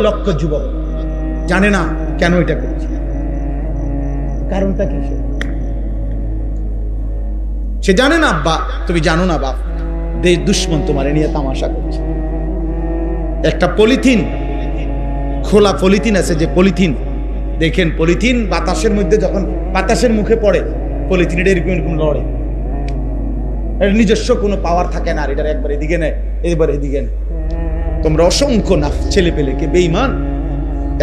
লক্ষ যুবক জানে না কেন এটা করছে, কারণটা কি? সে জানে না। আব্বা তুমি জানো না বাপ, দেশ দুশ্মন তোমারে নিয়ে তামাশা করছে। একটা পলিথিন, খোলা পলিথিন আছে, যে পলিথিন দেখেন, পলিথিন বাতাসের মধ্যে যখন বাতাসের মুখে পড়ে পলিথিনের এরকম এরকম লড়ে, এর নিজস্ব কোনো পাওয়ার থাকে না। আর এটার একবার এদিকে নেয়, এবার এদিকে নেয়। তোমরা অসংখ্য না ছেলে পেলেকে বেঈমান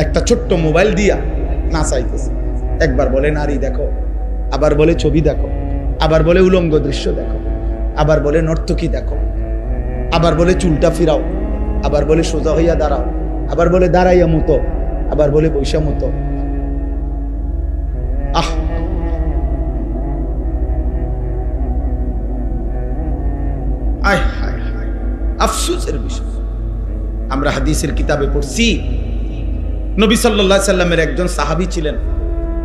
একটা ছোট্ট মোবাইল দিয়া নাচাইতেছে। একবার বলে নারী দেখো, আবার বলে ছবি দেখো, আবার বলে উলঙ্গ দৃশ্য দেখো, আবার বলে নর্তকী দেখো, আবার বলে চুলটা ফিরাও, আবার বলে সোজা হইয়া দাঁড়াও, আবার বলে দাঁড়াইয়া মতো, আবার বলে বৈশা মতো। আহ, আয় হায় হায়, আফসোসের বিষয়। আমরা হাদিসের কিতাবে পড়ছি, নবী সাল্লাল্লাহু আলাইহি সাল্লামের একজন সাহাবী ছিলেন,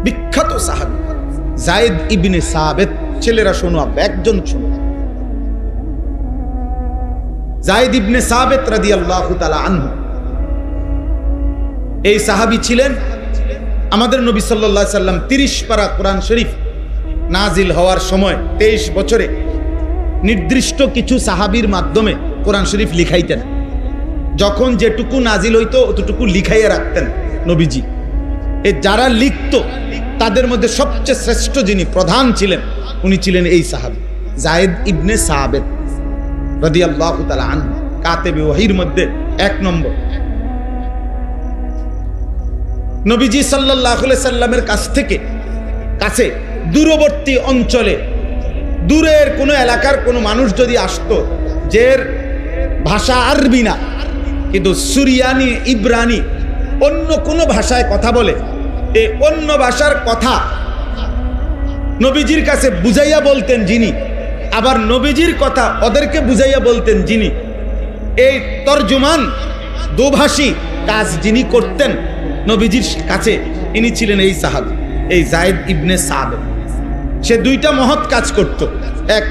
বিখ্যাত সাহাবী যায়েদ ইবনে সাবিত। ছেলেরা শোনো, একজন শোনো। যায়েদ ইবনে সাবিত রাদিয়াল্লাহু তাআলা আনহু, এই সাহাবী ছিলেন আমাদের নবী সাল্লাল্লাহু আলাইহি সাল্লাম 30 পারা কোরআন শরীফ নাজিল হওয়ার সময় 23 বছরে নির্দিষ্ট কিছু সাহাবীর মাধ্যমে কোরআন শরীফ লিখাইতেন। যখন যেটুকু নাজিল হইতো অতটুকু লিখাইয়া রাখতেন নবীজি। এই যারা লিখত তাদের মধ্যে সবচেয়ে শ্রেষ্ঠ যিনি প্রধান ছিলেন, উনি ছিলেন এই সাহাবী যায়েদ ইবনে সাবিত রাদিয়াল্লাহু তাআলা আনহু, কাতেবে ওহীর মধ্যে 1 নম্বর। নবীজি সাল্লাল্লাহু আলাইহি সাল্লামের কাছে দূরবর্তী অঞ্চলে, দূরের কোনো এলাকার কোনো মানুষ যদি আসতো, যে ভাষা আরবি না কিন্তু সুরিয়ানি, ইব্রানি, অন্য কোনো ভাষায় কথা বলে, এই অন্য ভাষার কথা নবীজির কাছে বুঝাইয়া বলতেন যিনি, আবার নবীজির কথা ওদেরকে বুঝাইয়া বলতেন যিনি, এই তরজমান দুভাষী কাজ যিনি করতেন নবীজির কাছে, ইনি ছিলেন এই সাহাবী, এই যায়েদ ইবনে সাবিত। সে 2টা মহৎ কাজ করত। এক,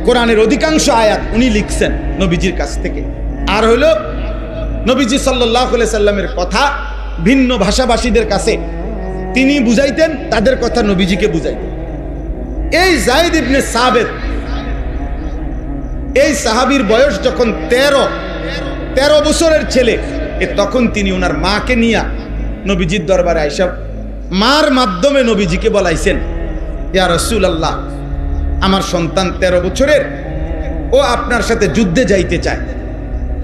কোরআনের অধিকাংশ আয়াত উনি লিখছেন নবীজির কাছ থেকে, আর হলো নবীজি সাল্লাল্লাহু আলাইহি সাল্লামের কথা ভিন্ন ভাষাভাষীদের কাছে তিনি বুঝাইতেন, তাদের কথা নবীজিকে বুঝাইতেন। এই যায়েদ ইবনে সাবিত, এই সাহাবীর বয়স যখন 13 বছরের ছেলে, তখন তিনি ওনার মাকে নিয়ে নবীজির দরবারে আইসা মার মাধ্যমে নবীজিকে বলাইছেন, ইয়া রাসূলুল্লাহ, আমার সন্তান 13 বছরের, ও আপনার সাথে যুদ্ধে যাইতে চায়,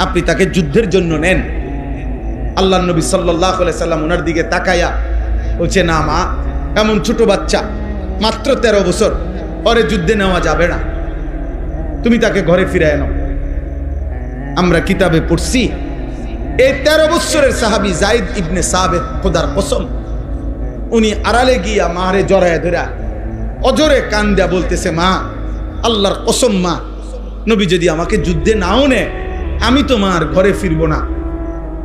আপনি তাকে যুদ্ধের জন্য নেন। আল্লাহর নবী সাল্লাল্লাহু আলাইহি সাল্লাম ওনার দিকে তাকায়া বলছে, না মা, এমন ছোট বাচ্চা, মাত্র 13 বছর, পরে যুদ্ধে নেওয়া যাবে না, তুমি তাকে ঘরে ফিরায় নাও। আমরা কিতাবে পড়ছি, এই 13 বছরের সাহাবী যায়েদ ইবনে সাবিত, খোদার কসম, উনি আড়ালে গিয়া মারে জড়ায় ধরা অজরে কান দেয়া বলতেছে, মা, আল্লাহর কসম মা, নবী যদি আমাকে যুদ্ধে নাও নেয়, আমি তো মার ঘরে ফিরবো না,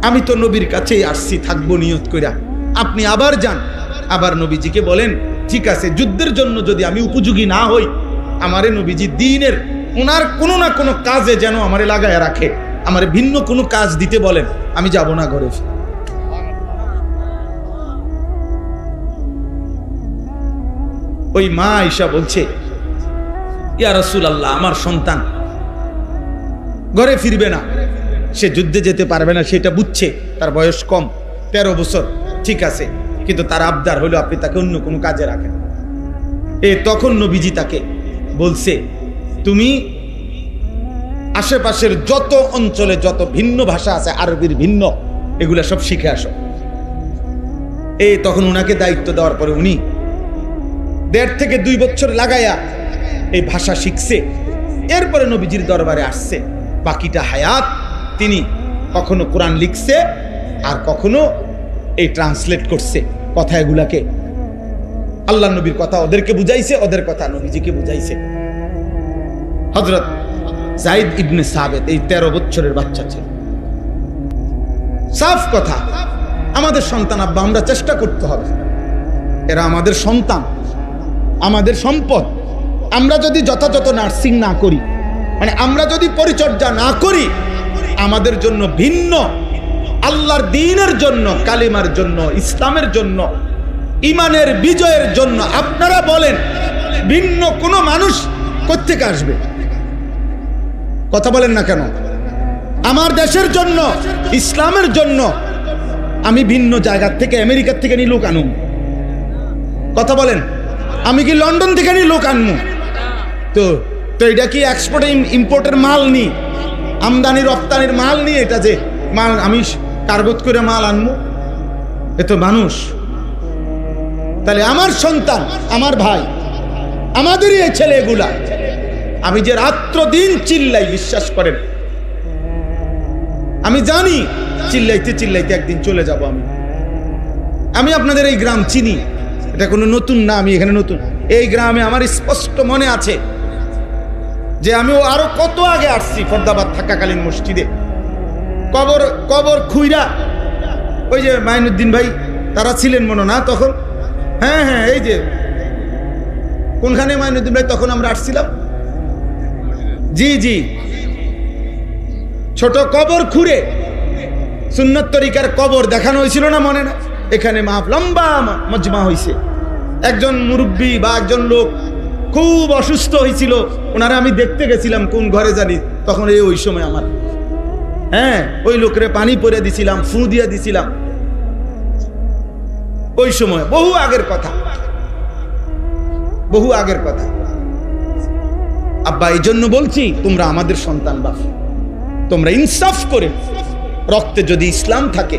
আমি তো নবীর কাছেই আসছি, থাকবো নিয়ত কইরা, আপনি আবার যান। আবার নবীজিকে বলেন, ঠিক আছে, যুদ্ধের জন্য যদি আমি উপযোগী না হই, আমারে নবীজি দ্বীনের ওনার কোনো না কোনো কাজে যেন আমারে লাগায় রাখে, আমারে ভিন্ন কোনো কাজ দিতে বলেন, আমি যাব না ঘরে। ওই মা আয়েশা বলছে, ইয়া রাসূলুল্লাহ, আমার সন্তান ঘরে ফিরবে না, সে যুদ্ধে যেতে পারবে না, সেটা বুঝছে, তার বয়স কম, 13 বছর, ঠিক আছে, কিন্তু তার আবদার হলো আপনি তাকে অন্য কোনো কাজে রাখেন। তখন নবীজি তাকে বলছে, তুমি আশেপাশের যত অঞ্চলে যত ভিন্ন ভাষা আছে, আরবির ভিন্ন, এগুলা সব শিখে আসো। তখন উনাকে দায়িত্ব দেওয়ার পরে উনি 1.5 থেকে 2 বছর লাগাইয়া এই ভাষা শিখছে। এরপরে নবীজির দরবারে আসছে। বাকিটা হায়াত তিনি কখনো কোরআন লিখছে, আর কখনো এই ট্রান্সলেট করছে কথা, এগুলাকে আল্লাহ নবীর কথা ওদেরকে বুঝাইছে, ওদের কথা নবীজিকে বুঝাইছে। হযরত যায়েদ ইবনে সাবিত এই 13 বছরের বাচ্চা ছিল। সাফ কথা, আমাদের সন্তান আব্বা, আমরা চেষ্টা করতে হবে, এরা আমাদের সন্তান, আমাদের সম্পদ। আমরা যদি যথাযথ নার্সিং না করি, মানে আমরা যদি পরিচর্যা না করি, আমাদের জন্য ভিন্ন আল্লাহর দ্বীনের জন্য, কালিমার জন্য, ইসলামের জন্য, ইমানের বিজয়ের জন্য। আপনারা বলেন ভিন্ন কোনো মানুষ কোত্থেকে আসবে? কথা বলেন না কেন? আমার দেশের জন্য, ইসলামের জন্য আমি ভিন্ন জায়গার থেকে, আমেরিকার থেকে নি লোক আনুম? কথা বলেন। আমি কি লন্ডন থেকে নি লোক আনমু? তো এটা কি এক্সপোর্ট ইম্পোর্টের মাল নি, আমদানি রপ্তানির মাল নি? এটা যে মাল আমি কার্গত করে মাল আনমু, এ তো মানুষ। তাহলে আমার সন্তান, আমার ভাই, আমাদেরই এই ছেলেগুলা, আমি যে রাত্র দিন চিল্লাই, বিশ্বাস করেন আমি জানি চিল্লাইতে চিল্লাইতে একদিন চলে যাব। আমি আপনাদের এই গ্রাম চিনি, এটা কোনো নতুন না, আমি এখানে নতুন। এই গ্রামে আমার স্পষ্ট মনে আছে যে আমি আরো কত আগে আসছি, ফরদাবাদ থাকাকালীন মসজিদে কবর কবর খুইরা, ওই যে মাইনুদ্দিন ভাই তারা ছিলেন মনে না তখন? হ্যাঁ হ্যাঁ, এই যে কোনখানে মাইনুদ্দিন ভাই তখন আমরা আসছিলাম? জি জি, ছোট কবর খুঁড়ে সুন্নত তরিকার কবর দেখানো হয়েছিল না, মনে না? এখানে লম্বা মজমা হয়েছে। একজন মুরব্বী বা একজন লোক খুব অসুস্থ হয়েছিল, ওনারা আমি দেখতে গেছিলাম কোন ঘরে জানি, তখন ওই সময় আমার, হ্যাঁ, ওই লোকের পানি পরে দিছিলাম, ফু দিয়ে দিছিলাম, ওই সময় বহু আগের কথা, বহু আগের কথা। আব্বা এই জন্য বলছি, তোমরা আমাদের সন্তান বাপ, তোমরা ইনসাফ করে, রক্তে যদি ইসলাম থাকে,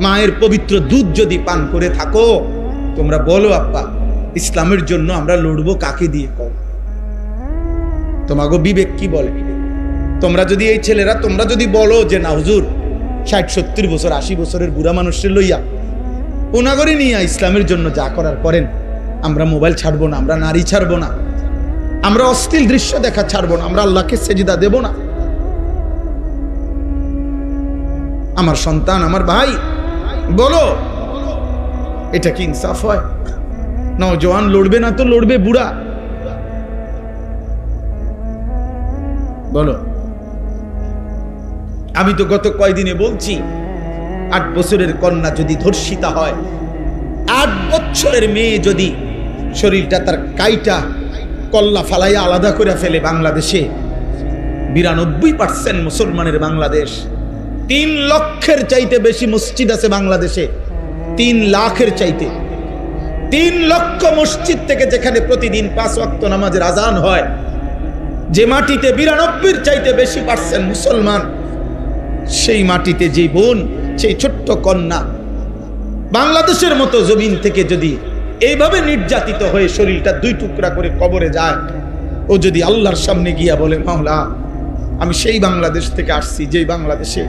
মায়ের পবিত্র দুধ যদি পান করে থাকো, তোমরা বলো আব্বা ইসলামের জন্য আমরা লড়বো, কাকে দিয়ে কর? তোমাকে বিবেক কি বলে? তোমরা যদি এই ছেলেরা, তোমরা যদি বলো যে না হুজুর 60-70 বছর 80 বছরের বুড়া মানুষের লইয়া ওনাগরে নিয়ে ইসলামের জন্য যা করার করেন, আমরা মোবাইল ছাড়বো না, আমরা নারী ছাড়বো না, আমরা অশ্লীল দৃশ্য দেখা ছাড়বো না, আমরা আল্লাহকে সেজদা দেব না। আমার সন্তান, আমার ভাই, বলো এটা কি ইনসাফ হয়? নওজোয়ান লড়বে না তো লড়বে বুড়া? বলো। আমি তো গত কয়দিনে বলছি, 8 বছরের কন্যা যদি ধর্ষিতা হয়, 8 বছরের মেয়ে যদি শরীরটা তার কাইটা কল্লা ফালাইয়া আলাদা করে ফেলে, বাংলাদেশে 92% মুসলমানের বাংলাদেশ, 3 লক্ষের চাইতে বেশি মসজিদ আছে বাংলাদেশে, 3 লাখের চাইতে। 3 লক্ষ মসজিদ থেকে যেখানে প্রতিদিন 5 ওয়াক্ত নামাজের আজান হয়, যে মাটিতে 92-র চাইতে বেশি পার্সেন্ট মুসলমান, সেই মাটিতে যে বোন, সেই ছোট্ট কন্যা বাংলাদেশের মতো জমিন থেকে যদি এইভাবে নির্যাতিত হয়ে শরীরটা 2 টুকরা করে কবরে যায়, ও যদি আল্লাহর সামনে গিয়া বলে মাওলা আমি সেই বাংলাদেশ থেকে আসছি, যেই বাংলাদেশে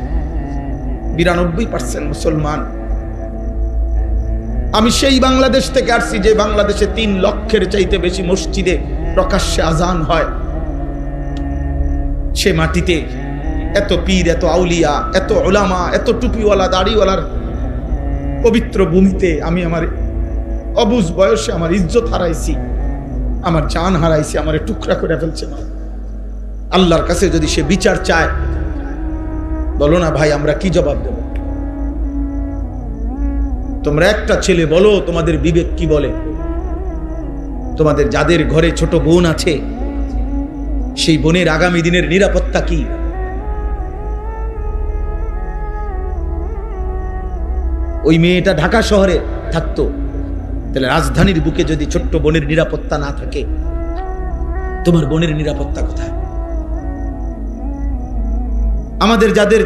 92% মুসলমান, আমি সেই বাংলাদেশ থেকে আসছি যে বাংলাদেশে 3 লক্ষের চাইতে বেশি মসজিদে প্রকাশ্যে আজান হয়, সে মাটিতে এত পীর, এত আউলিয়া, এত উলামা, এত টুপিওয়ালা দাড়িওয়ালার পবিত্র ভূমিতে আমি আমার অবুঝ বয়সে আমার ইজ্জত হারাইছি, আমার জান হারাইছি, আমার টুকরা করে ফেলছে না। আল্লাহর কাছে যদি সে বিচার চায়, বলো না ভাই আমরা কি জবাব দেব? তোমরা একটা ছেলে বলো, তোমাদের বিবেক কি বলে? তোমাদের যাদের ঘরে ছোট বোন আছে, সেই বোনের আগামী দিনের নিরাপত্তা কি? ওই মেয়েটা ঢাকা শহরে থাকতো, তাহলে রাজধানীর বুকে যদি ছোট্ট বোনের নিরাপত্তা না থাকে, তোমার বোনের নিরাপত্তা কোথায়? আমাদের যাদের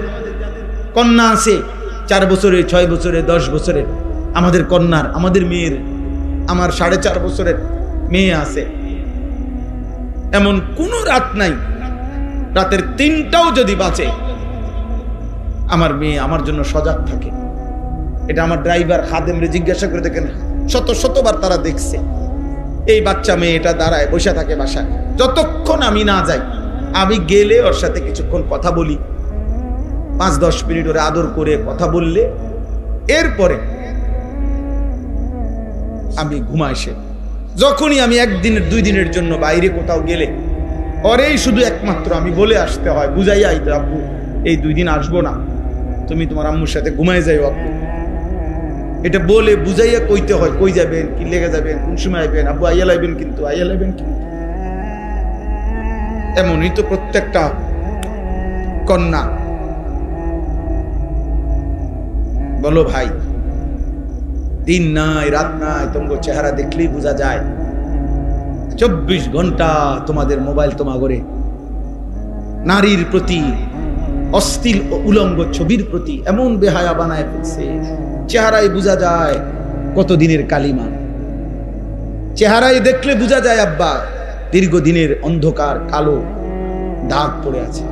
কন্যা আছে 4 বছরের, 6 বছরের, 10 বছরের, আমাদের কন্যার, আমাদের মেয়ের, আমার 4.5 বছরের মেয়ে আছে, এমন কোনো রাত নাই, রাতের 3টাও যদি বাঁচে, আমার মেয়ে আমার জন্য সজাগ থাকে। এটা আমার ড্রাইভার খাদেমরে জিজ্ঞাসা করে দেখেন, শতবার তারা দেখছে। এই বাচ্চা মেয়ে এটা দাঁড়ায় বসে থাকে বাসায়, যতক্ষণ আমি না যাই, আমি গেলে ওর সাথে কিছুক্ষণ কথা বলি, 5-10 মিনিট ওরে আদর করে কথা বললে, এরপরে আমি ঘুমাই। সে যখনই আমি 1 দিনের 2 দিনের জন্য বাইরে কোথাও গেলে, ওরেই শুধু একমাত্র আমি বলে আসতে হয়, বুঝাইয়া আইতে, আব্বু এই 2 দিন আসবো না, তুমি তোমার আম্মুর সাথে ঘুমাই যাইও আব্বু। এটা বলে বুঝাইয়া কইতে হয়, কই যাবেন, কি লেগে যাবেন, কোন সময় আইবেন, আব্বু আইয়া লাইবেন কিন্তু, আইয়া লাইবেন কিন্তু। এমনই তো প্রত্যেকটা কন্যা। বলো ভাই, দিন নাই রাত নাই, তোমার চেহারা দেখলেই বোঝা যায় 24 ঘন্টা তোমাদের মোবাইল তোমা করে নারীর প্রতি, অশ্লীল ও উলঙ্গ ছবির প্রতি এমন বেহায়া বানায় ফেলছে। চেহারায় বোঝা যায় কত দিনের কালিমা, চেহারায় দেখলে বোঝা যায় আব্বা দীর্ঘদিনের অন্ধকার কালো দাগ পড়ে আছে।